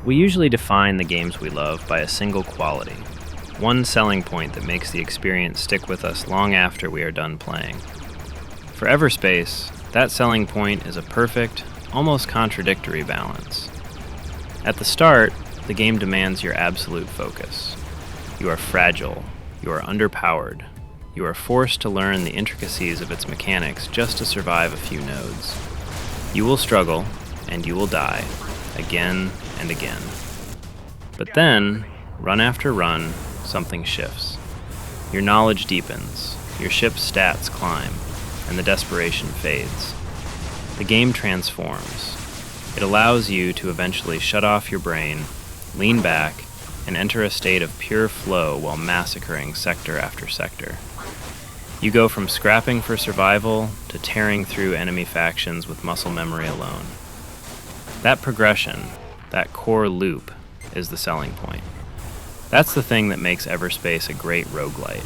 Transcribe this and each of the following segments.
We usually define the games we love by a single quality, one selling point that makes the experience stick with us long after we are done playing. For Everspace, that selling point is a perfect, almost contradictory balance. At the start, the game demands your absolute focus. You are fragile, you are underpowered, you are forced to learn the intricacies of its mechanics just to survive a few nodes. You will struggle, and you will die, again and again. But then, run after run, something shifts. Your knowledge deepens, your ship's stats climb, and the desperation fades. The game transforms. It allows you to eventually shut off your brain, lean back, and enter a state of pure flow while massacring sector after sector. You go from scrapping for survival to tearing through enemy factions with muscle memory alone. That progression, that core loop, is the selling point. That's the thing that makes Everspace a great roguelite.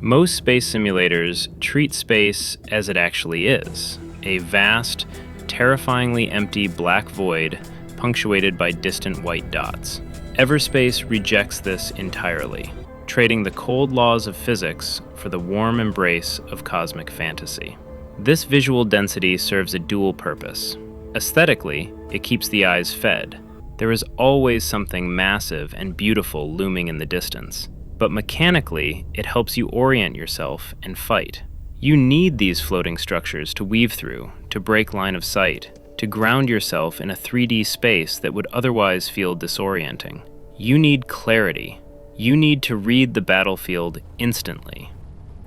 Most space simulators treat space as it actually is, a vast, terrifyingly empty black void punctuated by distant white dots. Everspace rejects this entirely, trading the cold laws of physics for the warm embrace of cosmic fantasy. This visual density serves a dual purpose. Aesthetically, it keeps the eyes fed. There is always something massive and beautiful looming in the distance. But mechanically, it helps you orient yourself and fight. You need these floating structures to weave through, to break line of sight, to ground yourself in a 3D space that would otherwise feel disorienting. You need clarity. You need to read the battlefield instantly.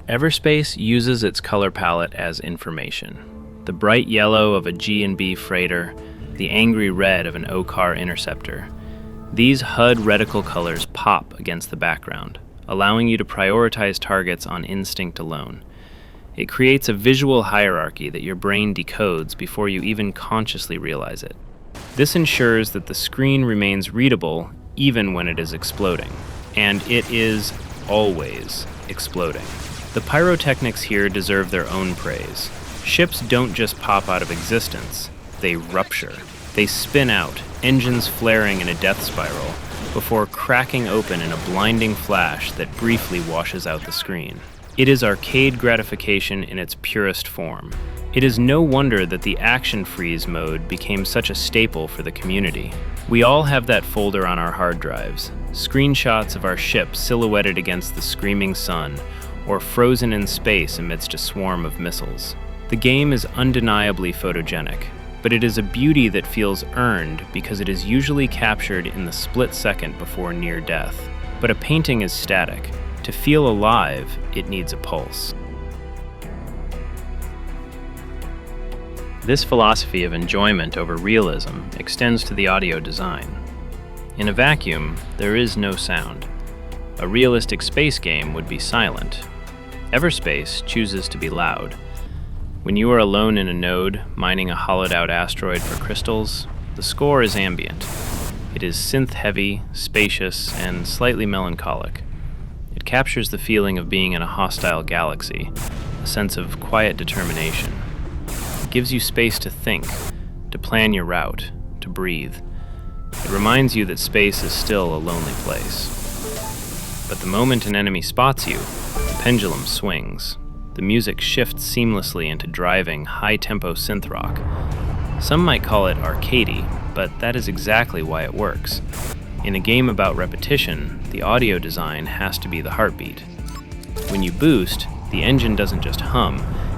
Everspace uses its color palette as information. The bright yellow of a G&B freighter, the angry red of an Okkar Interceptor. These HUD reticle colors pop against the background, allowing you to prioritize targets on instinct alone. It creates a visual hierarchy that your brain decodes before you even consciously realize it. This ensures that the screen remains readable even when it is exploding. And it is always exploding. The pyrotechnics here deserve their own praise. Ships don't just pop out of existence, they rupture. They spin out, engines flaring in a death spiral, before cracking open in a blinding flash that briefly washes out the screen. It is arcade gratification in its purest form. It is no wonder that the action freeze mode became such a staple for the community. We all have that folder on our hard drives, screenshots of our ship silhouetted against the screaming sun, or frozen in space amidst a swarm of missiles. The game is undeniably photogenic, but it is a beauty that feels earned because it is usually captured in the split second before near death. But a painting is static. To feel alive, it needs a pulse. This philosophy of enjoyment over realism extends to the audio design. In a vacuum, there is no sound. A realistic space game would be silent. Everspace chooses to be loud. When you are alone in a node, mining a hollowed-out asteroid for crystals, the score is ambient. It is synth-heavy, spacious, and slightly melancholic. It captures the feeling of being in a hostile galaxy, a sense of quiet determination. It gives you space to think, to plan your route, to breathe. It reminds you that space is still a lonely place. But the moment an enemy spots you, the pendulum swings. The music shifts seamlessly into driving, high-tempo synth rock. Some might call it arcadey, but that is exactly why it works. In a game about repetition, the audio design has to be the heartbeat. When you boost, the engine doesn't just hum,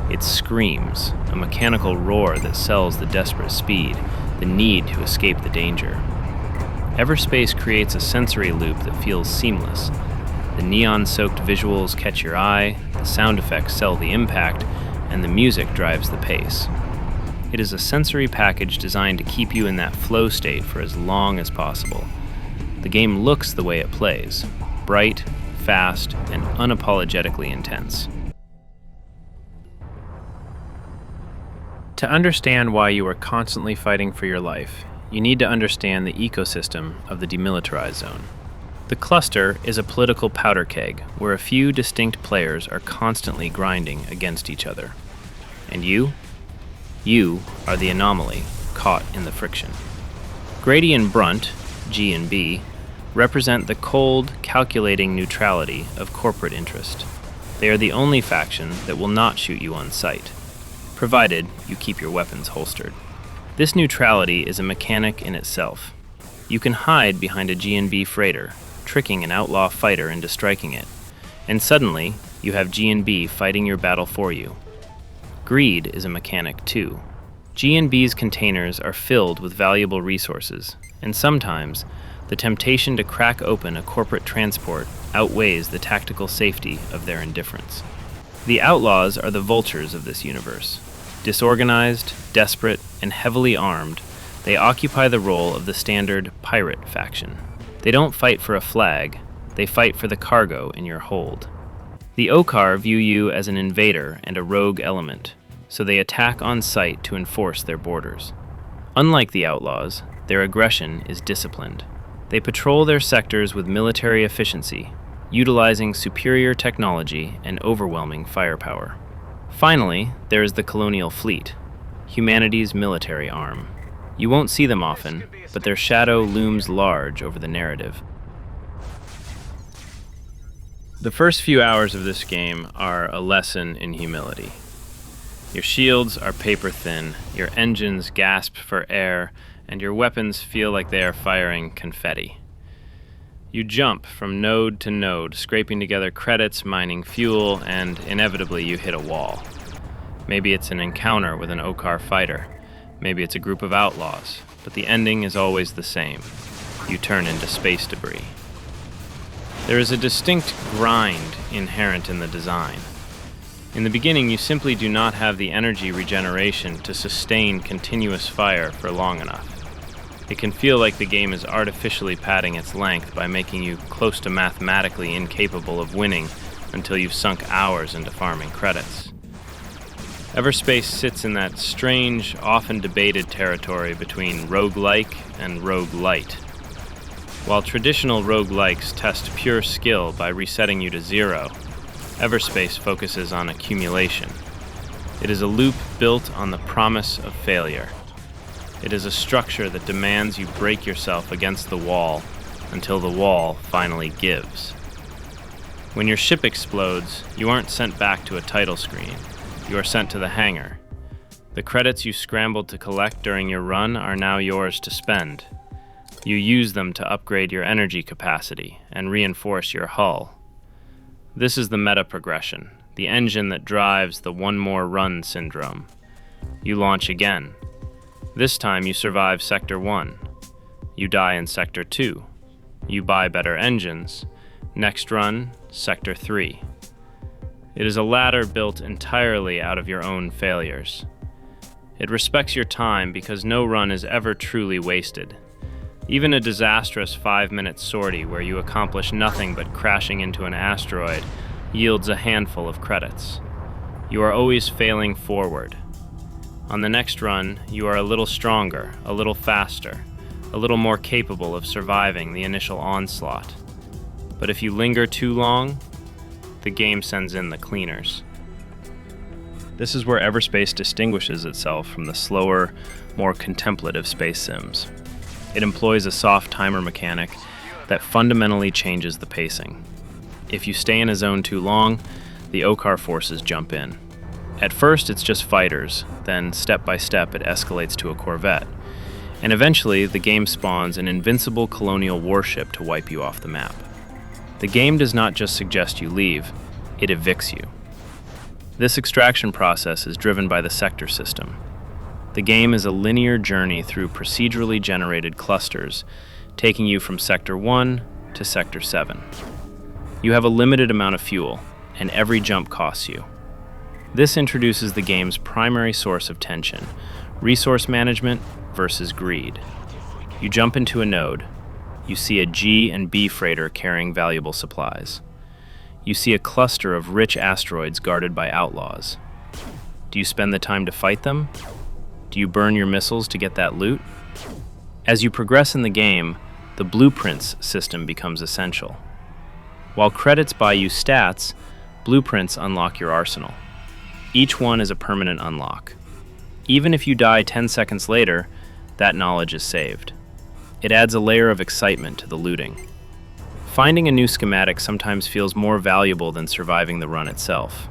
it screams, a mechanical roar that sells the desperate speed, the need to escape the danger. Everspace creates a sensory loop that feels seamless. The neon-soaked visuals catch your eye, the sound effects sell the impact, and the music drives the pace. It is a sensory package designed to keep you in that flow state for as long as possible. The game looks the way it plays, bright, fast, and unapologetically intense. To understand why you are constantly fighting for your life, you need to understand the ecosystem of the demilitarized zone. The cluster is a political powder keg where a few distinct players are constantly grinding against each other. And you? You are the anomaly, caught in the friction. Grady and Brunt, G and B, represent the cold, calculating neutrality of corporate interest. They are the only faction that will not shoot you on sight, provided you keep your weapons holstered. This neutrality is a mechanic in itself. You can hide behind a G&B freighter, tricking an outlaw fighter into striking it, and suddenly you have G&B fighting your battle for you. Greed is a mechanic too. G&B's containers are filled with valuable resources, and sometimes the temptation to crack open a corporate transport outweighs the tactical safety of their indifference. The outlaws are the vultures of this universe. Disorganized, desperate, and heavily armed, they occupy the role of the standard pirate faction. They don't fight for a flag, they fight for the cargo in your hold. The Okkar view you as an invader and a rogue element, so they attack on sight to enforce their borders. Unlike the outlaws, their aggression is disciplined. They patrol their sectors with military efficiency, utilizing superior technology and overwhelming firepower. Finally, there is the colonial fleet, humanity's military arm. You won't see them often, but their shadow looms large over the narrative. The first few hours of this game are a lesson in humility. Your shields are paper thin, your engines gasp for air, and your weapons feel like they are firing confetti. You jump from node to node, scraping together credits, mining fuel, and inevitably you hit a wall. Maybe it's an encounter with an Okkar fighter. Maybe it's a group of outlaws, but the ending is always the same. You turn into space debris. There is a distinct grind inherent in the design. In the beginning, you simply do not have the energy regeneration to sustain continuous fire for long enough. It can feel like the game is artificially padding its length by making you close to mathematically incapable of winning until you've sunk hours into farming credits. Everspace sits in that strange, often debated territory between roguelike and roguelite. While traditional roguelikes test pure skill by resetting you to zero, Everspace focuses on accumulation. It is a loop built on the promise of failure. It is a structure that demands you break yourself against the wall until the wall finally gives. When your ship explodes, you aren't sent back to a title screen. You are sent to the hangar. The credits you scrambled to collect during your run are now yours to spend. You use them to upgrade your energy capacity and reinforce your hull. This is the meta progression, the engine that drives the one more run syndrome. You launch again. This time you survive Sector 1. You die in Sector 2. You buy better engines. Next run, Sector 3. It is a ladder built entirely out of your own failures. It respects your time because no run is ever truly wasted. Even a disastrous 5-minute sortie where you accomplish nothing but crashing into an asteroid yields a handful of credits. You are always failing forward. On the next run, you are a little stronger, a little faster, a little more capable of surviving the initial onslaught. But if you linger too long, the game sends in the cleaners. This is where Everspace distinguishes itself from the slower, more contemplative space sims. It employs a soft timer mechanic that fundamentally changes the pacing. If you stay in a zone too long, the Okkar forces jump in. At first, it's just fighters, then step by step it escalates to a corvette, and eventually the game spawns an invincible colonial warship to wipe you off the map. The game does not just suggest you leave, it evicts you. This extraction process is driven by the sector system. The game is a linear journey through procedurally generated clusters, taking you from Sector 1 to Sector 7. You have a limited amount of fuel, and every jump costs you. This introduces the game's primary source of tension, resource management versus greed. You jump into a node. You see a G and B freighter carrying valuable supplies. You see a cluster of rich asteroids guarded by outlaws. Do you spend the time to fight them? Do you burn your missiles to get that loot? As you progress in the game, the blueprints system becomes essential. While credits buy you stats, blueprints unlock your arsenal. Each one is a permanent unlock. Even if you die 10 seconds later, that knowledge is saved. It adds a layer of excitement to the looting. Finding a new schematic sometimes feels more valuable than surviving the run itself.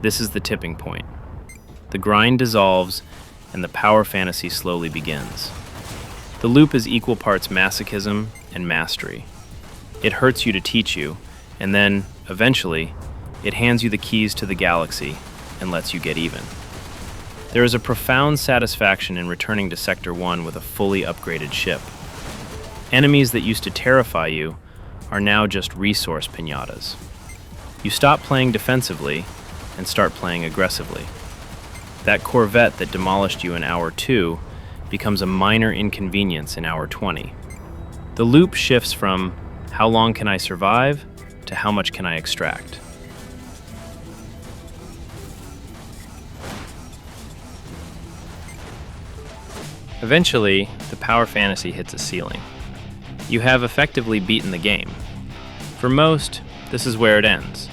This is the tipping point. The grind dissolves, and the power fantasy slowly begins. The loop is equal parts masochism and mastery. It hurts you to teach you, and then, eventually, it hands you the keys to the galaxy and lets you get even. There is a profound satisfaction in returning to Sector 1 with a fully upgraded ship. Enemies that used to terrify you are now just resource piñatas. You stop playing defensively and start playing aggressively. That Corvette that demolished you in Hour 2 becomes a minor inconvenience in Hour 20. The loop shifts from how long can I survive to how much can I extract. Eventually, the power fantasy hits a ceiling. You have effectively beaten the game. For most, this is where it ends.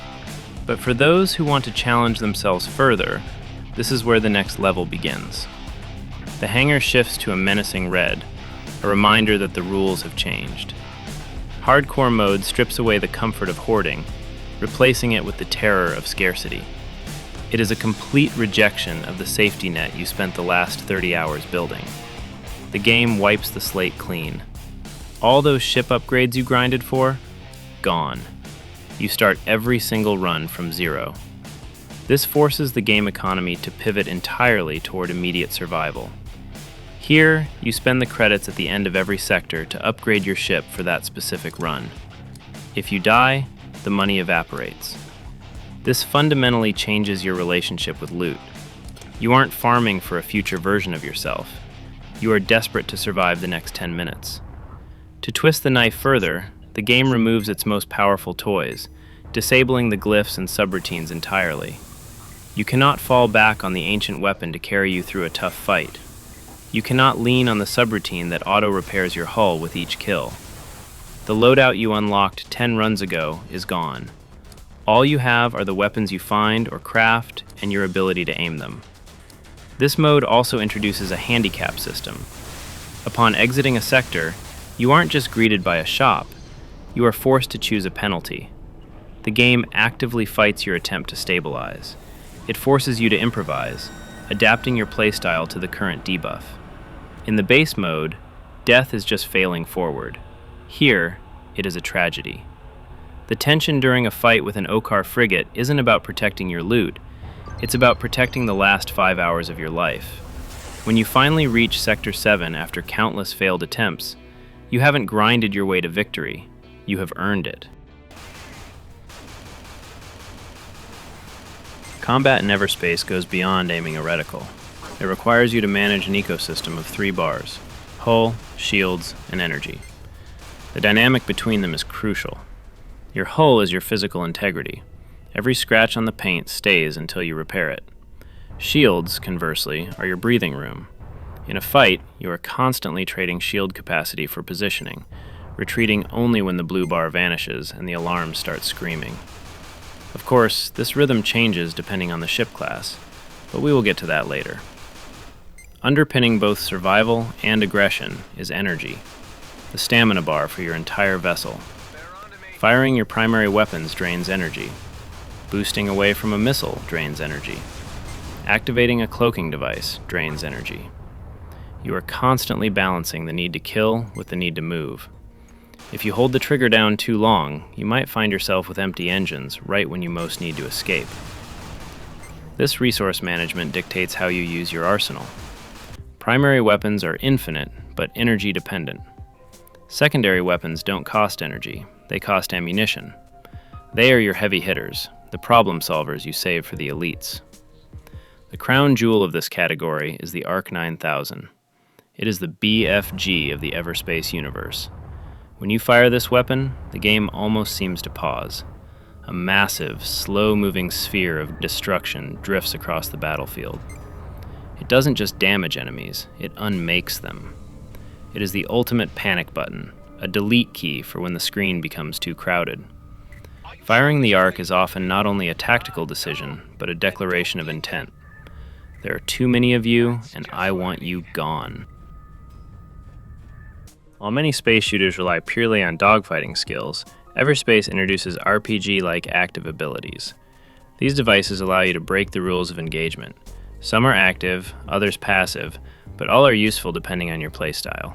But for those who want to challenge themselves further, this is where the next level begins. The hangar shifts to a menacing red, a reminder that the rules have changed. Hardcore mode strips away the comfort of hoarding, replacing it with the terror of scarcity. It is a complete rejection of the safety net you spent the last 30 hours building. The game wipes the slate clean. All those ship upgrades you grinded for? Gone. You start every single run from zero. This forces the game economy to pivot entirely toward immediate survival. Here, you spend the credits at the end of every sector to upgrade your ship for that specific run. If you die, the money evaporates. This fundamentally changes your relationship with loot. You aren't farming for a future version of yourself. You are desperate to survive the next 10 minutes. To twist the knife further, the game removes its most powerful toys, disabling the glyphs and subroutines entirely. You cannot fall back on the ancient weapon to carry you through a tough fight. You cannot lean on the subroutine that auto-repairs your hull with each kill. The loadout you unlocked 10 runs ago is gone. All you have are the weapons you find or craft and your ability to aim them. This mode also introduces a handicap system. Upon exiting a sector, you aren't just greeted by a shop, you are forced to choose a penalty. The game actively fights your attempt to stabilize. It forces you to improvise, adapting your playstyle to the current debuff. In the base mode, death is just failing forward. Here, it is a tragedy. The tension during a fight with an Okkar frigate isn't about protecting your loot, it's about protecting the last 5 hours of your life. When you finally reach Sector 7 after countless failed attempts, you haven't grinded your way to victory, you have earned it. Combat in Everspace goes beyond aiming a reticle. It requires you to manage an ecosystem of 3 bars: hull, shields, and energy. The dynamic between them is crucial. Your hull is your physical integrity. Every scratch on the paint stays until you repair it. Shields, conversely, are your breathing room. In a fight, you are constantly trading shield capacity for positioning, retreating only when the blue bar vanishes and the alarms start screaming. Of course, this rhythm changes depending on the ship class, but we will get to that later. Underpinning both survival and aggression is energy, the stamina bar for your entire vessel. Firing your primary weapons drains energy. Boosting away from a missile drains energy. Activating a cloaking device drains energy. You are constantly balancing the need to kill with the need to move. If you hold the trigger down too long, you might find yourself with empty engines right when you most need to escape. This resource management dictates how you use your arsenal. Primary weapons are infinite, but energy dependent. Secondary weapons don't cost energy, they cost ammunition. They are your heavy hitters, the problem solvers you save for the elites. The crown jewel of this category is the ARC 9000. It is the BFG of the Everspace universe. When you fire this weapon, the game almost seems to pause. A massive, slow-moving sphere of destruction drifts across the battlefield. It doesn't just damage enemies, it unmakes them. It is the ultimate panic button, a delete key for when the screen becomes too crowded. Firing the ARC is often not only a tactical decision, but a declaration of intent. There are too many of you, and I want you gone. While many space shooters rely purely on dogfighting skills, Everspace introduces RPG-like active abilities. These devices allow you to break the rules of engagement. Some are active, others passive, but all are useful depending on your playstyle.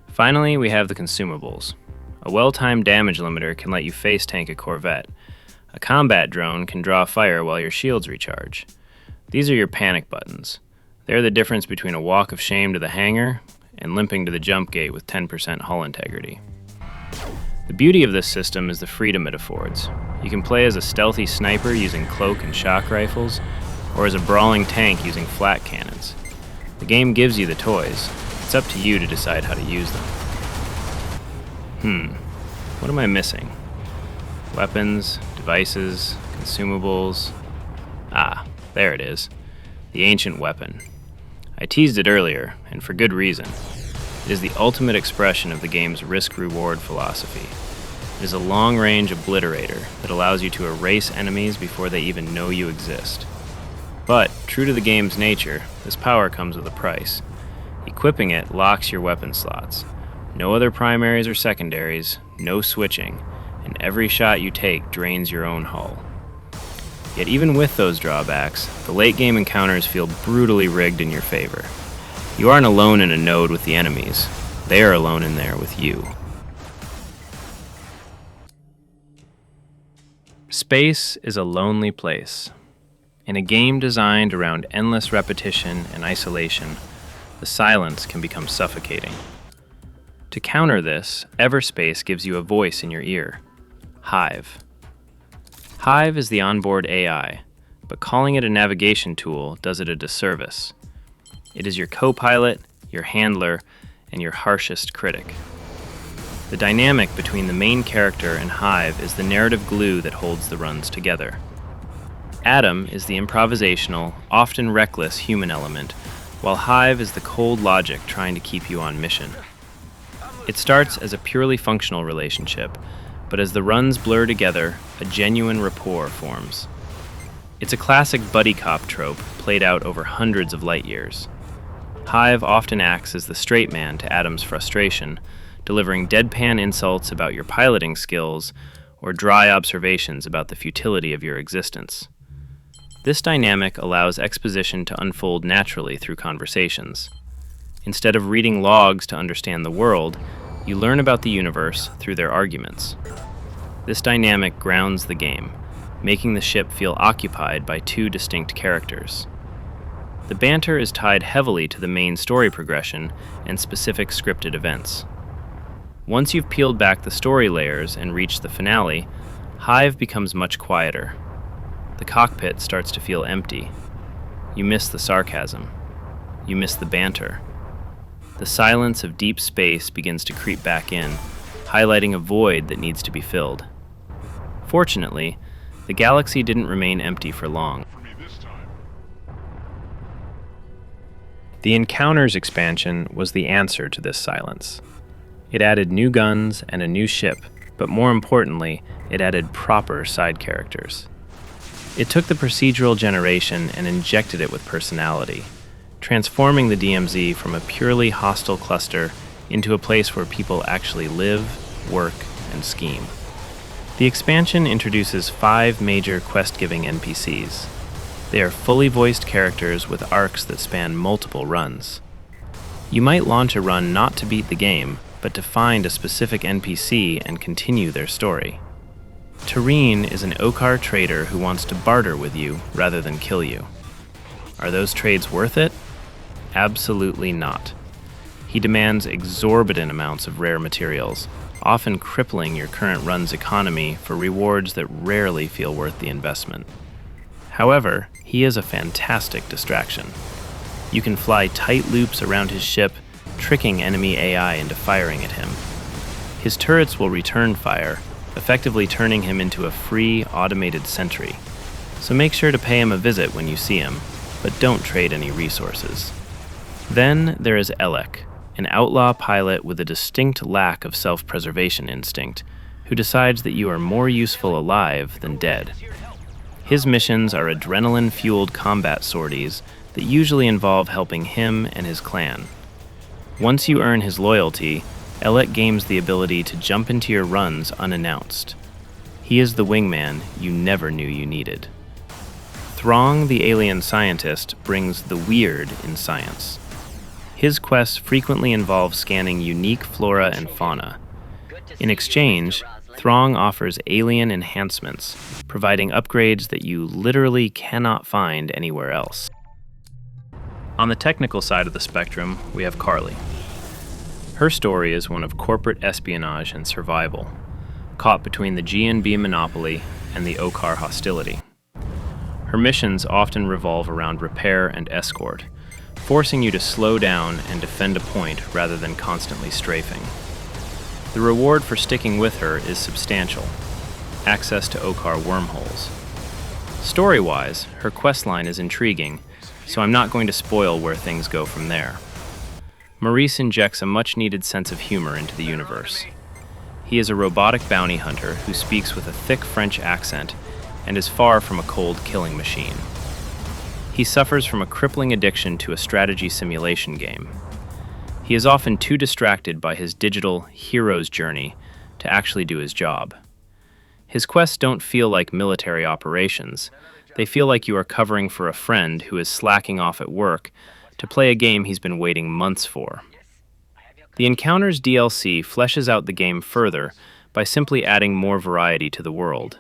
Finally, we have the Consumables. A well-timed damage limiter can let you face tank a Corvette. A combat drone can draw fire while your shields recharge. These are your panic buttons. They're the difference between a walk of shame to the hangar and limping to the jump gate with 10% hull integrity. The beauty of this system is the freedom it affords. You can play as a stealthy sniper using cloak and shock rifles, or as a brawling tank using flat cannons. The game gives you the toys. It's up to you to decide how to use them. What am I missing? Weapons, devices, consumables. Ah, there it is. The ancient weapon. I teased it earlier, and for good reason. It is the ultimate expression of the game's risk-reward philosophy. It is a long-range obliterator that allows you to erase enemies before they even know you exist. But, true to the game's nature, this power comes with a price. Equipping it locks your weapon slots. No other primaries or secondaries, no switching, and every shot you take drains your own hull. Yet even with those drawbacks, the late-game encounters feel brutally rigged in your favor. You aren't alone in a node with the enemies. They are alone in there with you. Space is a lonely place. In a game designed around endless repetition and isolation, the silence can become suffocating. To counter this, Everspace gives you a voice in your ear. HIVE. HIVE is the onboard AI, but calling it a navigation tool does it a disservice. It is your co-pilot, your handler, and your harshest critic. The dynamic between the main character and HIVE is the narrative glue that holds the runs together. Adam is the improvisational, often reckless human element, while HIVE is the cold logic trying to keep you on mission. It starts as a purely functional relationship, but as the runs blur together, a genuine rapport forms. It's a classic buddy cop trope played out over hundreds of light years. HIVE often acts as the straight man to Adam's frustration, delivering deadpan insults about your piloting skills or dry observations about the futility of your existence. This dynamic allows exposition to unfold naturally through conversations. Instead of reading logs to understand the world, you learn about the universe through their arguments. This dynamic grounds the game, making the ship feel occupied by two distinct characters. The banter is tied heavily to the main story progression and specific scripted events. Once you've peeled back the story layers and reached the finale, HIVE becomes much quieter. The cockpit starts to feel empty. You miss the sarcasm. You miss the banter. The silence of deep space begins to creep back in, highlighting a void that needs to be filled. Fortunately, the galaxy didn't remain empty for long. The Encounters expansion was the answer to this silence. It added new guns and a new ship, but more importantly, it added proper side characters. It took the procedural generation and injected it with personality, transforming the DMZ from a purely hostile cluster into a place where people actually live, work, and scheme. The expansion introduces 5 major quest-giving NPCs. They are fully voiced characters with arcs that span multiple runs. You might launch a run not to beat the game, but to find a specific NPC and continue their story. Tareen is an Okkar trader who wants to barter with you rather than kill you. Are those trades worth it? Absolutely not. He demands exorbitant amounts of rare materials, often crippling your current run's economy for rewards that rarely feel worth the investment. However, he is a fantastic distraction. You can fly tight loops around his ship, tricking enemy AI into firing at him. His turrets will return fire, effectively turning him into a free, automated sentry. So make sure to pay him a visit when you see him, but don't trade any resources. Then there is Elec, an outlaw pilot with a distinct lack of self-preservation instinct, who decides that you are more useful alive than dead. His missions are adrenaline-fueled combat sorties that usually involve helping him and his clan. Once you earn his loyalty, Elec gains the ability to jump into your runs unannounced. He is the wingman you never knew you needed. Throng, the alien scientist, brings the weird in science. His quests frequently involve scanning unique flora and fauna. In exchange, Throng offers alien enhancements, providing upgrades that you literally cannot find anywhere else. On the technical side of the spectrum, we have Carly. Her story is one of corporate espionage and survival, caught between the GNB monopoly and the Okkar hostility. Her missions often revolve around repair and escort, forcing you to slow down and defend a point rather than constantly strafing. The reward for sticking with her is substantial: access to Okkar wormholes. Story-wise, her questline is intriguing, so I'm not going to spoil where things go from there. Maurice injects a much-needed sense of humor into the universe. He is a robotic bounty hunter who speaks with a thick French accent and is far from a cold killing machine. He suffers from a crippling addiction to a strategy simulation game. He is often too distracted by his digital hero's journey to actually do his job. His quests don't feel like military operations. They feel like you are covering for a friend who is slacking off at work to play a game he's been waiting months for. The Encounters DLC fleshes out the game further by simply adding more variety to the world.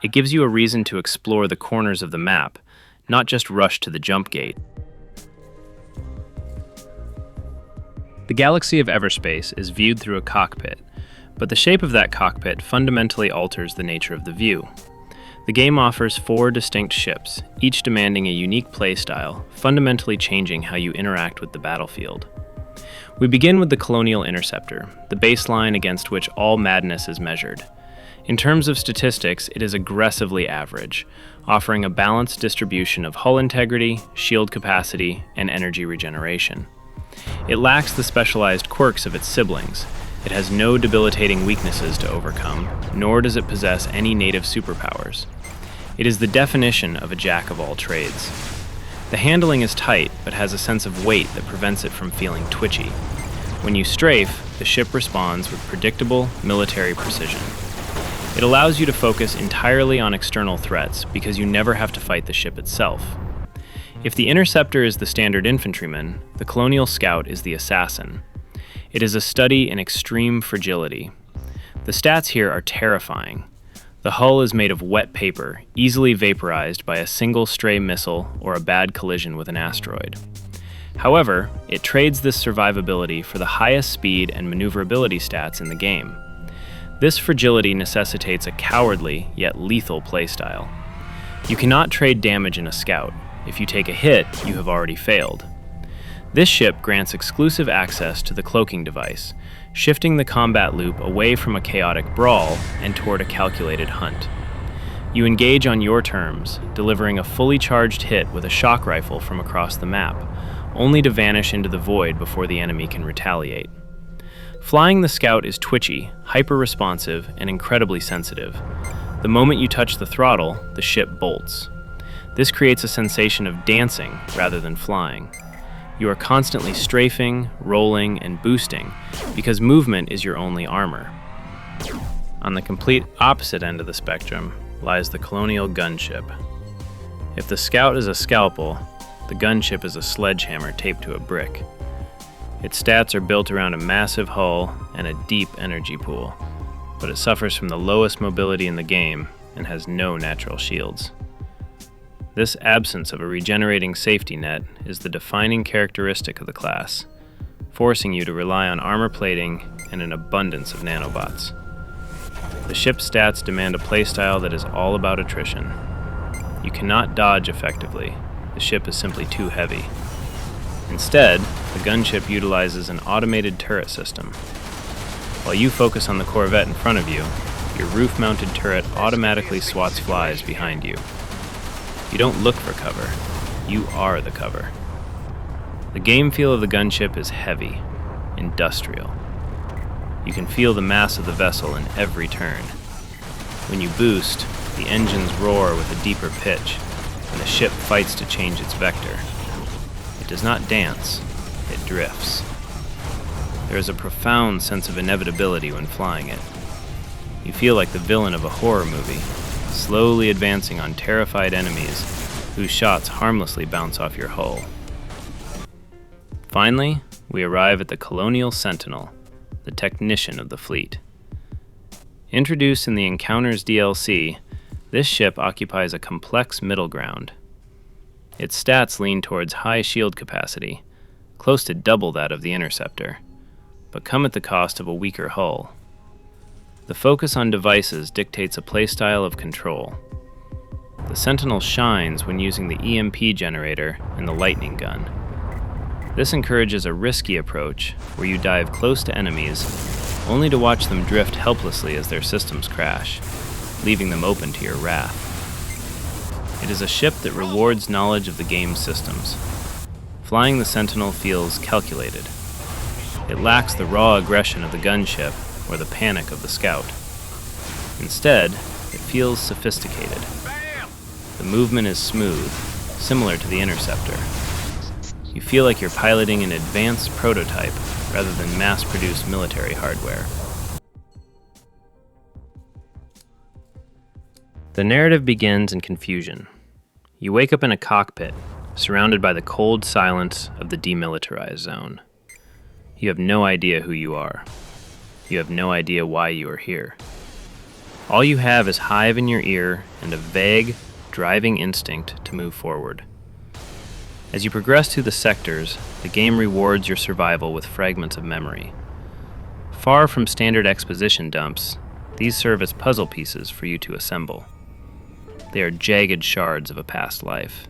It gives you a reason to explore the corners of the map, not just rush to the jump gate. The galaxy of Everspace is viewed through a cockpit, but the shape of that cockpit fundamentally alters the nature of the view. The game offers 4 distinct ships, each demanding a unique playstyle, fundamentally changing how you interact with the battlefield. We begin with the Colonial Interceptor, the baseline against which all madness is measured. In terms of statistics, it is aggressively average, offering a balanced distribution of hull integrity, shield capacity, and energy regeneration. It lacks the specialized quirks of its siblings. It has no debilitating weaknesses to overcome, nor does it possess any native superpowers. It is the definition of a jack of all trades. The handling is tight, but has a sense of weight that prevents it from feeling twitchy. When you strafe, the ship responds with predictable military precision. It allows you to focus entirely on external threats because you never have to fight the ship itself. If the Interceptor is the standard infantryman, the Colonial Scout is the assassin. It is a study in extreme fragility. The stats here are terrifying. The hull is made of wet paper, easily vaporized by a single stray missile or a bad collision with an asteroid. However, it trades this survivability for the highest speed and maneuverability stats in the game. This fragility necessitates a cowardly yet lethal playstyle. You cannot trade damage in a scout. If you take a hit, you have already failed. This ship grants exclusive access to the cloaking device, shifting the combat loop away from a chaotic brawl and toward a calculated hunt. You engage on your terms, delivering a fully charged hit with a shock rifle from across the map, only to vanish into the void before the enemy can retaliate. Flying the Scout is twitchy, hyper-responsive, and incredibly sensitive. The moment you touch the throttle, the ship bolts. This creates a sensation of dancing rather than flying. You are constantly strafing, rolling, and boosting because movement is your only armor. On the complete opposite end of the spectrum lies the Colonial Gunship. If the Scout is a scalpel, the Gunship is a sledgehammer taped to a brick. Its stats are built around a massive hull and a deep energy pool, but it suffers from the lowest mobility in the game and has no natural shields. This absence of a regenerating safety net is the defining characteristic of the class, forcing you to rely on armor plating and an abundance of nanobots. The ship's stats demand a playstyle that is all about attrition. You cannot dodge effectively. The ship is simply too heavy. Instead, the gunship utilizes an automated turret system. While you focus on the Corvette in front of you, your roof-mounted turret automatically swats flies behind you. You don't look for cover, you are the cover. The game feel of the gunship is heavy, industrial. You can feel the mass of the vessel in every turn. When you boost, the engines roar with a deeper pitch, and the ship fights to change its vector. It does not dance, it drifts. There is a profound sense of inevitability when flying it. You feel like the villain of a horror movie, slowly advancing on terrified enemies whose shots harmlessly bounce off your hull. Finally, we arrive at the Colonial Sentinel, the technician of the fleet. Introduced in the Encounters DLC, this ship occupies a complex middle ground. Its stats lean towards high shield capacity, close to double that of the Interceptor, but come at the cost of a weaker hull. The focus on devices dictates a playstyle of control. The Sentinel shines when using the EMP generator and the lightning gun. This encourages a risky approach where you dive close to enemies only to watch them drift helplessly as their systems crash, leaving them open to your wrath. It is a ship that rewards knowledge of the game's systems. Flying the Sentinel feels calculated. It lacks the raw aggression of the gunship or the panic of the scout. Instead, it feels sophisticated. The movement is smooth, similar to the Interceptor. You feel like you're piloting an advanced prototype rather than mass-produced military hardware. The narrative begins in confusion. You wake up in a cockpit, surrounded by the cold silence of the demilitarized zone. You have no idea who you are. You have no idea why you are here. All you have is HIVE in your ear and a vague, driving instinct to move forward. As you progress through the sectors, the game rewards your survival with fragments of memory. Far from standard exposition dumps, these serve as puzzle pieces for you to assemble. They are jagged shards of a past life.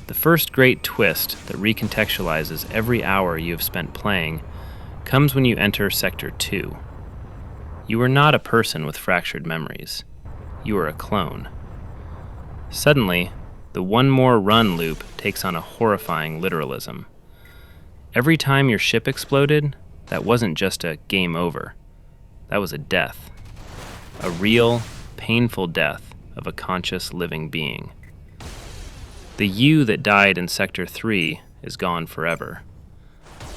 The first great twist that recontextualizes every hour you have spent playing comes when you enter Sector 2. You are not a person with fractured memories. You are a clone. Suddenly, the one more run loop takes on a horrifying literalism. Every time your ship exploded, that wasn't just a game over. That was a death. A real, painful death of a conscious living being. The you that died in Sector 3 is gone forever.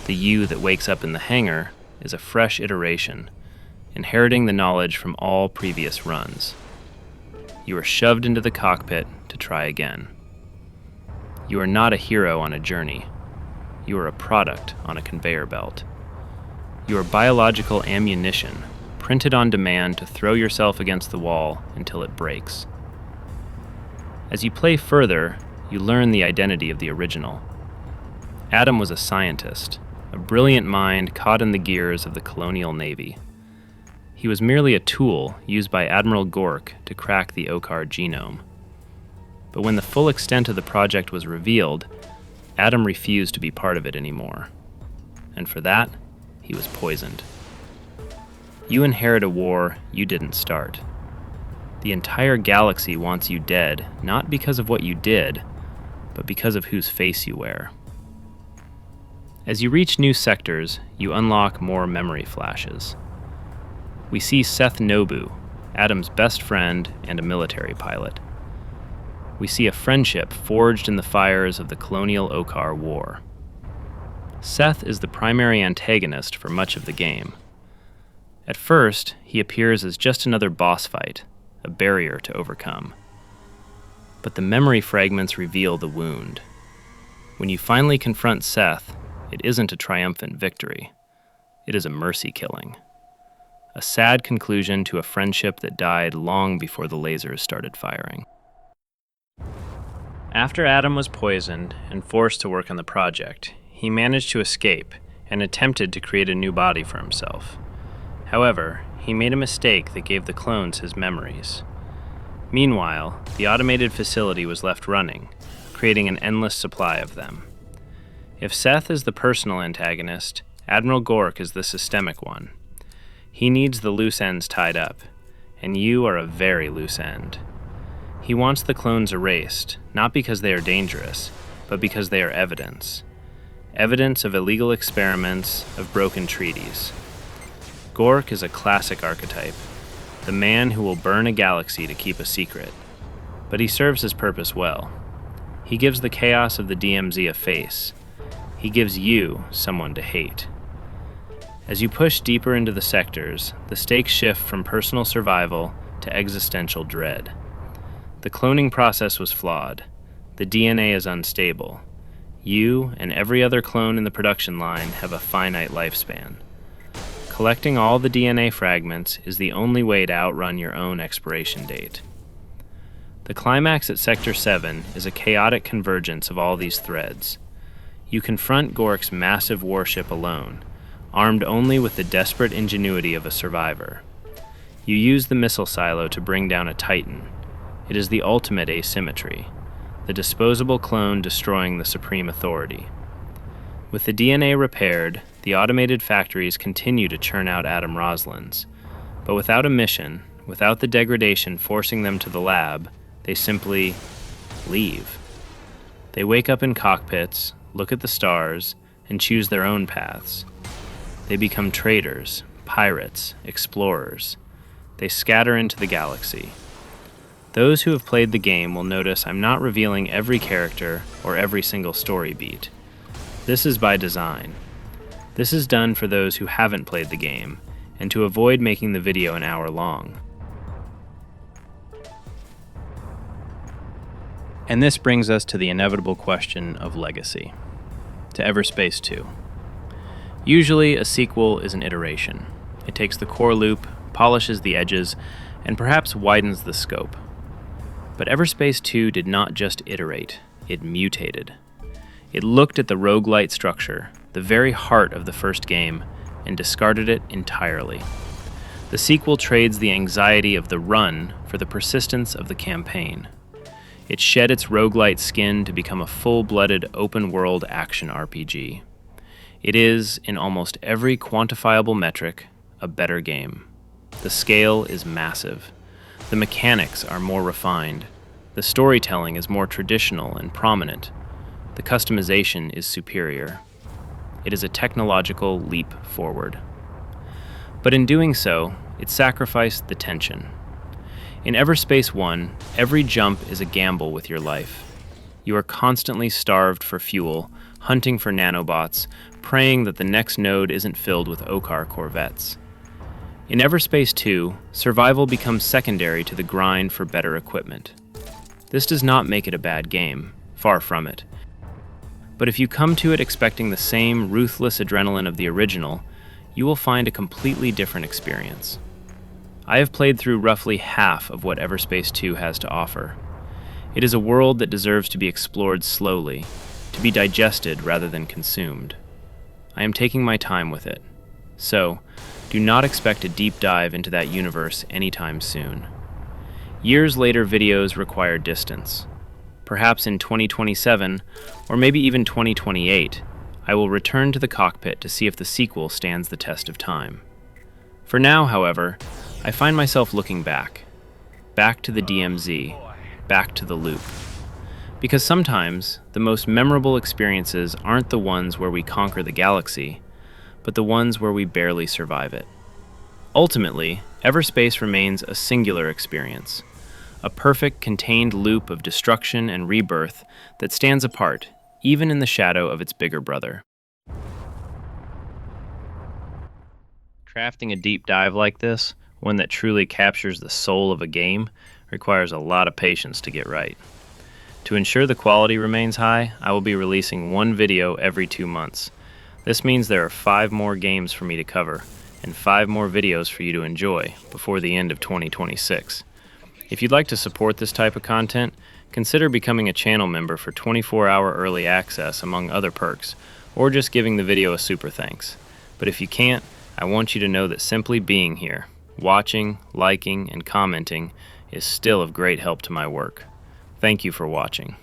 The you that wakes up in the hangar is a fresh iteration, inheriting the knowledge from all previous runs. You are shoved into the cockpit to try again. You are not a hero on a journey. You are a product on a conveyor belt. You are biological ammunition, printed on demand to throw yourself against the wall until it breaks. As you play further, you learn the identity of the original. Adam was a scientist, a brilliant mind caught in the gears of the colonial navy. He was merely a tool used by Admiral Gork to crack the Okkar genome. But when the full extent of the project was revealed, Adam refused to be part of it anymore. And for that, he was poisoned. You inherit a war you didn't start. The entire galaxy wants you dead, not because of what you did, but because of whose face you wear. As you reach new sectors, you unlock more memory flashes. We see Seth Nobu, Adam's best friend and a military pilot. We see a friendship forged in the fires of the colonial Okkar War. Seth is the primary antagonist for much of the game. At first, he appears as just another boss fight, a barrier to overcome. But the memory fragments reveal the wound. When you finally confront Seth, it isn't a triumphant victory. It is a mercy killing. A sad conclusion to a friendship that died long before the lasers started firing. After Adam was poisoned and forced to work on the project, he managed to escape and attempted to create a new body for himself. However, he made a mistake that gave the clones his memories. Meanwhile, the automated facility was left running, creating an endless supply of them. If Seth is the personal antagonist, Admiral Gork is the systemic one. He needs the loose ends tied up, and you are a very loose end. He wants the clones erased, not because they are dangerous, but because they are evidence. Evidence of illegal experiments, of broken treaties. Gork is a classic archetype, the man who will burn a galaxy to keep a secret. But he serves his purpose well. He gives the chaos of the DMZ a face. He gives you someone to hate. As you push deeper into the sectors, the stakes shift from personal survival to existential dread. The cloning process was flawed. The DNA is unstable. You and every other clone in the production line have a finite lifespan. Collecting all the DNA fragments is the only way to outrun your own expiration date. The climax at Sector 7 is a chaotic convergence of all these threads. You confront Gork's massive warship alone, armed only with the desperate ingenuity of a survivor. You use the missile silo to bring down a Titan. It is the ultimate asymmetry, the disposable clone destroying the supreme authority. With the DNA repaired, the automated factories continue to churn out Adam Roslins. But without a mission, without the degradation forcing them to the lab, they simply leave. They wake up in cockpits, look at the stars, and choose their own paths. They become traders, pirates, explorers. They scatter into the galaxy. Those who have played the game will notice I'm not revealing every character or every single story beat. This is by design. This is done for those who haven't played the game, and to avoid making the video an hour long. And this brings us to the inevitable question of legacy, to Everspace 2. Usually, a sequel is an iteration. It takes the core loop, polishes the edges, and perhaps widens the scope. But Everspace 2 did not just iterate, it mutated. It looked at the roguelite structure, the very heart of the first game, and discarded it entirely. The sequel trades the anxiety of the run for the persistence of the campaign. It shed its roguelite skin to become a full-blooded open-world action RPG. It is, in almost every quantifiable metric, a better game. The scale is massive. The mechanics are more refined. The storytelling is more traditional and prominent. The customization is superior. It is a technological leap forward. But in doing so, it sacrificed the tension. In Everspace 1, every jump is a gamble with your life. You are constantly starved for fuel, hunting for nanobots, praying that the next node isn't filled with Okkar corvettes. In Everspace 2, survival becomes secondary to the grind for better equipment. This does not make it a bad game, far from it. But if you come to it expecting the same ruthless adrenaline of the original, you will find a completely different experience. I have played through roughly half of what Everspace 2 has to offer. It is a world that deserves to be explored slowly, to be digested rather than consumed. I am taking my time with it. So, do not expect a deep dive into that universe anytime soon. Years later videos require distance. Perhaps in 2027, or maybe even 2028, I will return to the cockpit to see if the sequel stands the test of time. For now, however, I find myself looking back to the DMZ, back to the loop. Because sometimes, the most memorable experiences aren't the ones where we conquer the galaxy, but the ones where we barely survive it. Ultimately, Everspace remains a singular experience, a perfect contained loop of destruction and rebirth that stands apart, even in the shadow of its bigger brother. Crafting a deep dive like this, one that truly captures the soul of a game, requires a lot of patience to get right. To ensure the quality remains high, I will be releasing one video every 2 months. This means there are 5 more games for me to cover, and 5 more videos for you to enjoy before the end of 2026. If you'd like to support this type of content, consider becoming a channel member for 24-hour early access among other perks, or just giving the video a super thanks. But if you can't, I want you to know that simply being here, watching, liking, and commenting is still of great help to my work. Thank you for watching.